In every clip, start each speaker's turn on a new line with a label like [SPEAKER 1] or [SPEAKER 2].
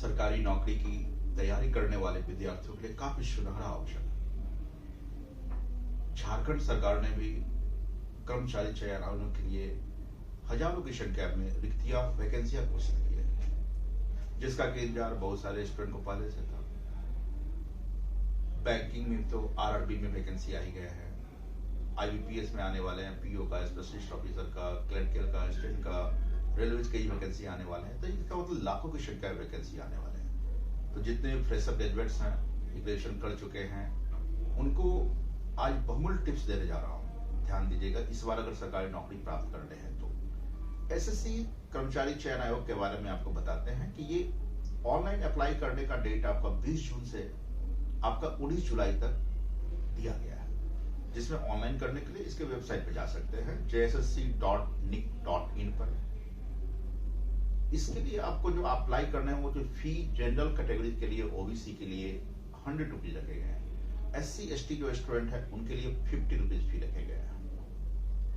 [SPEAKER 1] सरकारी नौकरी की तैयारी करने वाले विद्यार्थियों के लिए काफी सुनहरा अवसर है। झारखंड सरकार ने भी कर्मचारी चयन आयोजन के लिए हजारों की संख्या में रिक्तियां वैकेंसियां घोषित की है, जिसका कि इंतजार बहुत सारे स्टूडेंट को पहले से था। बैंकिंग में तो आरआरबी में वैकेंसी आई गया है, आईबीपीएस में आने वाले हैं, पीओ का, स्पेशलिस्ट ऑफिसर का, क्लर्क का, असिस्टेंट का, रेलवे की वैकेंसी आने वाले हैं। तो इसका मतलब लाखों की संख्या में वैकेंसी आने वाले हैं। तो जितने फ्रेशर ग्रेजुएट्स हैं, ग्रेजुएशन कर चुके हैं, उनको आज बहुमूल्य टिप्स देने जा रहा हूं। ध्यान दीजिएगा, इस बार अगर सरकारी नौकरी प्राप्त करने हैं तो एसएससी कर्मचारी चयन आयोग के बारे में आपको बताते हैं कि ये ऑनलाइन अप्लाई करने का डेट आपका 20 जून से आपका 19 जुलाई तक दिया गया है, जिसमें ऑनलाइन करने के लिए इसके वेबसाइट पे जा सकते हैं jssc.nic.in पर। इसके लिए आपको जो अप्लाई करना है वो जो फी जनरल कैटेगरी के लिए, ओबीसी के लिए 100 रुपीज रखे गए हैं। एससी एसटी जो स्टूडेंट है उनके लिए 50 रुपीज फी रखे गए हैं।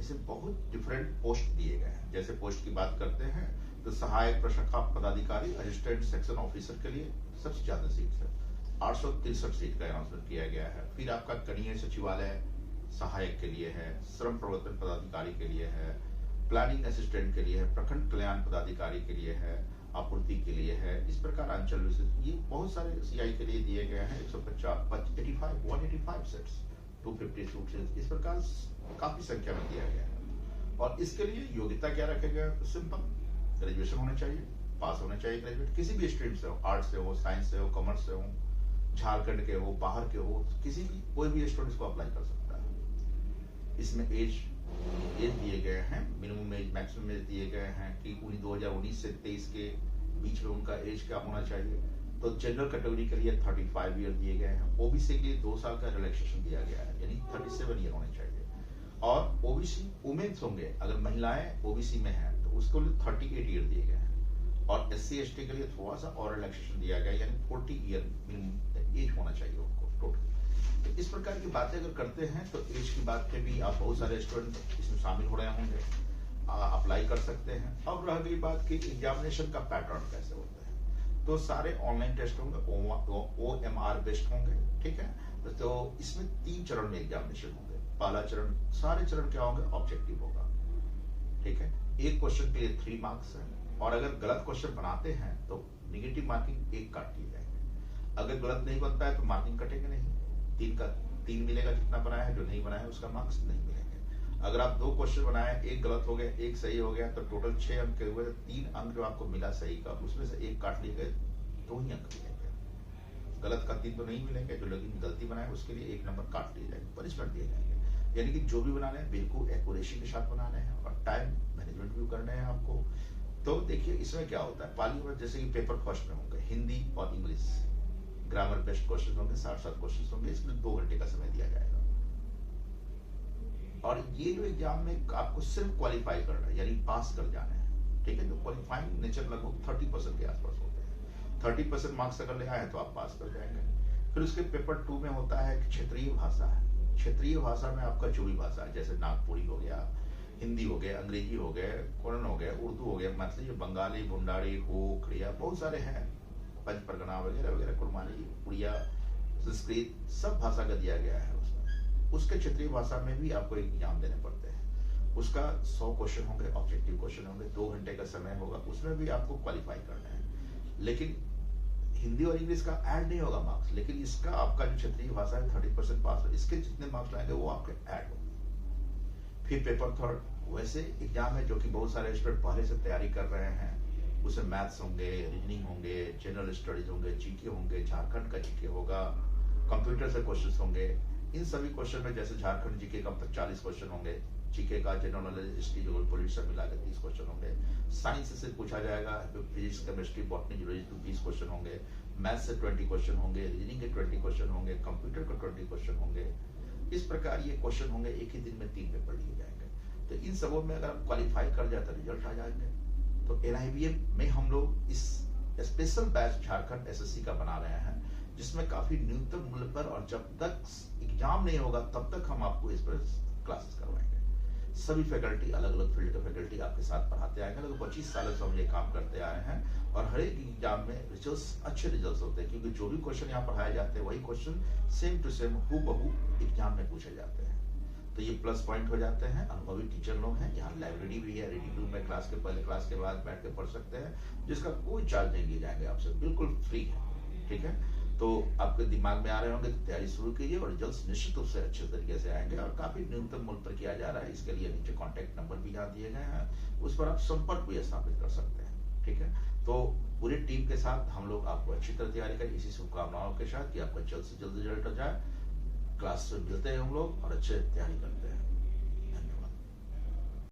[SPEAKER 1] इसमें बहुत डिफरेंट पोस्ट दिए गए हैं। जैसे पोस्ट की बात करते हैं तो सहायक प्रशाखा पदाधिकारी, असिस्टेंट सेक्शन ऑफिसर के लिए सबसे ज्यादा सीट है, 863 सीट का अनाउंसमेंट किया गया है। फिर आपका कनीय सचिवालय सहायक के लिए है, श्रम प्रवर्तन पदाधिकारी के लिए है, प्लानिंग असिस्टेंट के लिए है, प्रखंड कल्याण पदाधिकारी के लिए है, आपूर्ति के लिए है। इस प्रकार अंचल विशेष ये बहुत सारे सीआई के लिए दिए गए हैं। 185 सेट्स, 250 सूट्स, इस प्रकार काफी संख्या में दिया गया है। और इसके लिए योग्यता क्या रखे गए? तो सिंपल, ग्रेजुएशन होना चाहिए, पास होना चाहिए ग्रेजुएट, किसी भी स्ट्रीम से हो, आर्ट्स से हो, साइंस से हो, कॉमर्स से हो, झारखंड के हो, बाहर के हो, किसी भी कोई भी स्टूडेंट इसको अप्लाई कर सकता है। इसमें एज दिए गए हैं, मिनिमम एज, मैक्सिमम एज दिए गए हैं कि 2019 से 23 के बीच में उनका एज क्या होना चाहिए। तो जनरल कैटेगरी के लिए 35 ईयर दिए गए हैं, ओबीसी के लिए 2 साल का रिलैक्सेशन दिया गया है, यानी 37 ईयर होने चाहिए। और ओबीसी वुमेन्स होंगे, अगर महिलाएं ओबीसी में हैं तो उसको लिए 38 ईयर दिए गए हैं। और एससी एसटी के लिए थोड़ा सा और रिलैक्सेशन दिया गया, यानी 40 ईयर मिनिमम एज होना चाहिए उनको टोटल। तो इस प्रकार की बातें अगर करते हैं तो एज की बात पे भी आप बहुत सारे स्टूडेंट इसमें शामिल हो रहे होंगे, अप्लाई कर सकते हैं। अब रह गई बात कि एग्जामिनेशन का पैटर्न कैसे होता है, तो सारे ऑनलाइन टेस्ट होंगे, OMR बेस्ड होंगे, ठीक है। तो इसमें 3 चरण में एग्जामिनेशन होंगे। पहला चरण, सारे चरण क्या होंगे? ऑब्जेक्टिव होगा, ठीक है। एक क्वेश्चन के लिए 3 मार्क्स है, और अगर गलत क्वेश्चन बनाते हैं तो निगेटिव मार्किंग 1 काट ली जाएगी। अगर गलत नहीं बनता है तो मार्किंग कटेंगे नहीं, 3 मिलेगा जितना बनाया है, जो नहीं बनाया है उसका मार्क्स नहीं मिलेंगे। अगर आप 2 क्वेश्चन बनाए, 1 गलत हो गया, 1 सही हो गया, तो टोटल 6 अंक के हुए, 3 अंक जो आपको मिला सही का, उसमें से 1 काट लिए गए, 2 ही अंक मिलेंगे। गलत का 3 तो नहीं मिलेंगे, जो लेकिन गलती बनाए उसके लिए 1 नंबर काट लिए जाएंगे, पनिशमेंट दिए जाएंगे। यानी कि जो भी बनाने हैं बिल्कुल एक्यूरेसी के साथ बनाने हैं, और टाइम मैनेजमेंट भी करने हैं आपको। तो देखिए इसमें क्या होता है, पाली में जैसे कि पेपर फर्स्ट में होंगे हिंदी और इंग्लिश, ग्रामर बेस्ड क्वेश्चन होंगे, 60 क्वेश्चन होंगे, इसमें 2 घंटे का समय दिया जाएगा। और ये जो एग्जाम में आपको सिर्फ क्वालिफाई करना है, यानी पास कर जाना है, ठीक है। जो क्वालिफाइंग नेचर लगभग 30% के आसपास होते हैं। 30% मार्क्स अगर ले आए तो आप पास कर जाएंगे। फिर उसके पेपर 2 में होता है क्षेत्रीय भाषा है। क्षेत्रीय भाषा में आपका जो भी भाषा है, जैसे नागपुरी हो गया, हिंदी हो गया, अंग्रेजी हो गया, कन्नड़ हो गया, उर्दू हो गया, मैथिली, बंगाली, भुंडारी, हो, खड़िया, बहुत सारे हैं, पंच परगना वगैरह वगैरह, कुरमानी, उड़िया, संस्कृत, सब भाषा का दिया गया है उसमें। उसके क्षेत्रीय भाषा में भी आपको एग्जाम देने पड़ते हैं। उसका 100 क्वेश्चन होंगे, ऑब्जेक्टिव क्वेश्चन होंगे, 2 घंटे का समय होगा, उसमें भी आपको क्वालिफाई करना है। लेकिन हिंदी और इंग्लिश का ऐड नहीं होगा मार्क्स, लेकिन इसका आपका जो क्षेत्रीय भाषा है 30% पास है, इसके जितने मार्क्स लाएंगे वो आपके ऐड होंगे। फिर पेपर 3 वैसे एग्जाम है जो कि बहुत सारे स्टूडेंट पहले से तैयारी कर रहे हैं। उसमें मैथ्स होंगे, रीजनिंग होंगे, जनरल स्टडीज होंगे, जीके होंगे, झारखंड का जीके होगा, कंप्यूटर से क्वेश्चन होंगे। इन सभी क्वेश्चन में जैसे झारखंड जीके का 40 क्वेश्चन होंगे, जीके का जनरल नॉलेज, हिस्ट्री, ज्योग्राफी सब मिला के 30 क्वेश्चन होंगे। साइंस से पूछा जाएगा, physics, chemistry, botany, zoology, 20 question होंगे। मैथ्स से 20 क्वेश्चन होंगे, रीजनिंग के 20 क्वेश्चन होंगे, कंप्यूटर का 20 क्वेश्चन होंगे। इस प्रकार ये क्वेश्चन होंगे, एक ही दिन में 3 पेपर लिए जाएंगे। तो इन सबों में अगर आप क्वालिफाई कर जाए तो रिजल्ट आ जाएंगे। तो NIBM में हम लोग इस स्पेशल बैच झारखंड एसएससी का बना रहे हैं, जिसमें काफी न्यूनतम मूल्य पर, और जब तक एग्जाम नहीं होगा तब तक हम आपको इस पर क्लासेस करवाएंगे। सभी फैकल्टी, अलग अलग फील्ड के फैकल्टी आपके साथ पढ़ाते आएंगे। लगभग 25 सालों से हम ये काम करते आए हैं और हर एक एग्जाम में रिजल्ट्स अच्छे रिजल्ट्स होते हैं, क्योंकि जो भी क्वेश्चन यहाँ पढ़ाए जाते हैं वही क्वेश्चन सेम टू सेम हूबहू एग्जाम में पूछे जाते हैं। तो ये प्लस पॉइंट हो जाते हैं। अनुभवी टीचर लोग हैं, यहाँ लाइब्रेरी भी है, रीडिंग रूम में क्लास के पहले क्लास के बाद बैठ के पढ़ सकते हैं, जिसका कोई चार्ज नहीं लिए जाएंगे आपसे, बिल्कुल फ्री है। ठीक है, तो आपके दिमाग में आ रहे होंगे तो तैयारी शुरू कीजिए और रिजल्ट्स निश्चित रूप से अच्छे तरीके से आएंगे और काफी न्यूनतम मूल्य पर किया जा रहा है। इसके लिए नीचे कॉन्टेक्ट नंबर भी यहाँ दिए गए हैं, उस पर आप संपर्क भी स्थापित कर सकते हैं। ठीक है, तो पूरी टीम के साथ हम लोग आपको अच्छी तरह तैयारी करें, इसी शुभकामनाओं के साथ कि आपका जल्द से जल्द रिजल्ट हो जाए। क्लास में मिलते हैं हम लोग और अच्छे तैयारी करते हैं।